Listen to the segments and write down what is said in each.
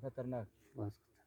खतरनाक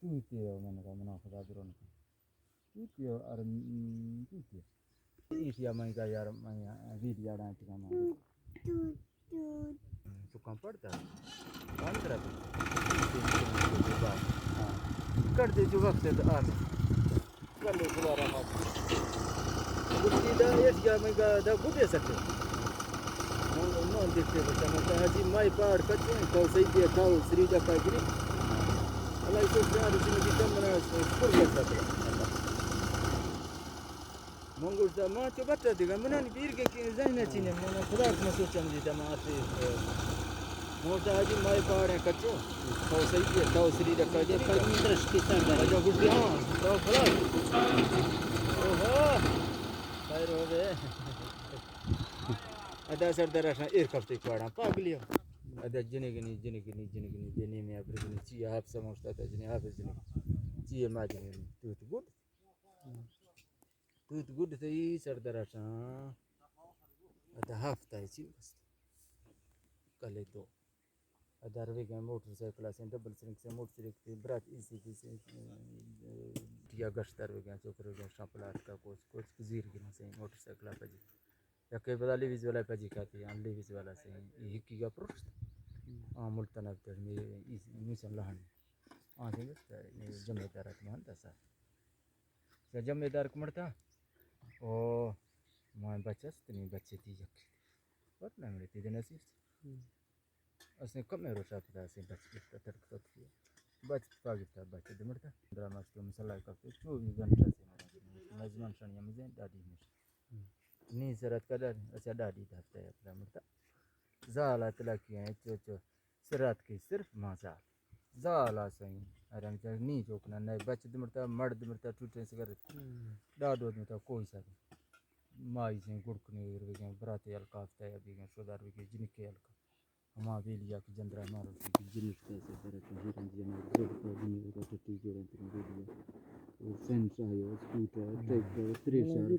तूती है मैंने कहा मना खुदा बिरोन तूती है और तूती है इसी में का यार मैं वीडियो डालती हूँ मैं तो कम पड़ता है अंदर कर दे जो वक्त है आने कर ले दोबारा मत गुड्डी दा ये क्या मैं का दा गुड्डे सकते non देखते बच्चा मतलब हाजी माई पहाड़ कच्चे तो सही दिया था श्री का गिरी अल्लाह इसको प्यार इसमें कितना मना स्कोर कर सकते मंगूस दा मां तो बता देगा मना नहीं पीर के जाने चीने मना खुदा को सोचा मुझे दा मां से मोटा हाजी माई पहाड़ है कच्चे तो सही दिया था श्री का गिरी पर इंद्रश की तरह जो गुड्डी हां तो खलास ओहो खैर हो गए ada sardara sa aircraft ikwaran pagliyo ada jene me abri gini ci hab samosta da jene hab jene ci ma jene tut good sai sardara sa ada hafta ci kale to ada rega motorcycle sen double string motorcycle brat easy dia gashtar vega chokre ga shaplat ka kuch zir gina sen motorcycle pa ji या कई बड़ा लिविज वाला पैजी खाती है लिविज वाला से ये की का प्रोस्ट मुल्तान अब तक मेरे इस मिशन लहन से जमेदार कमान दसा से जमेदार कमरता ओ मैं बच्चा नहीं बच्चे थी जब बहुत ना मेरे तीन नसीब उसने कब मेरे रोशा पता से बच्चे तक थी बच पागिता बच्चे दिमरता ड्रामा तो मसाला का तो भी बनता से मजमान शानिया मुझे दादी में नहीं जरूरत कदर अच्छा दादी था अपना मरता ज़ाला तलाक़ी है चो सिरात की सिर्फ माज़ा ज़ाला सही अरे हम चाहे नहीं जोकना नहीं बच्चे दिमरता मर्द दिमरता टूटे से कर दादो दिमरता कोई सा माई से गुड़कने वगैरह बराते अलकाफ़ था अभी के शुदार भी के जिनके अलका हमारे भी लिया कि जंद्रा मारो कि जिनिस कैसे बराते हिरन जिन्हें जोड़ कर नहीं होगा तो ठीक जोड़ें तेरे वीडियो सेंस आयो स्कूटर ट्रैक्टर थ्रेशर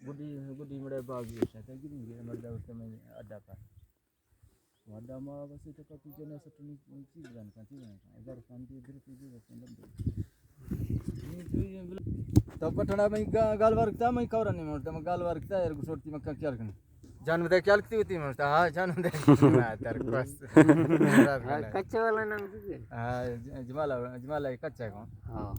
गुडी मरे बागी है तो गिरी गिरी मर जाओ उसमें अड्डा पर अड्डा माँ बस तो कभी जने से तुम चीज़ जान पाती है अगर शांति इधर चीज़ बस तो पटना में गाल वर्कता मैं कौरा नहीं मारता मैं गाल वर्कता यार गुस्सोटी में क्या करने जान में क्या लगती होती है मारता हाँ जान में तेरे पास कच्चे वाला नाम हाँ जमाला कच्चा कौन हाँ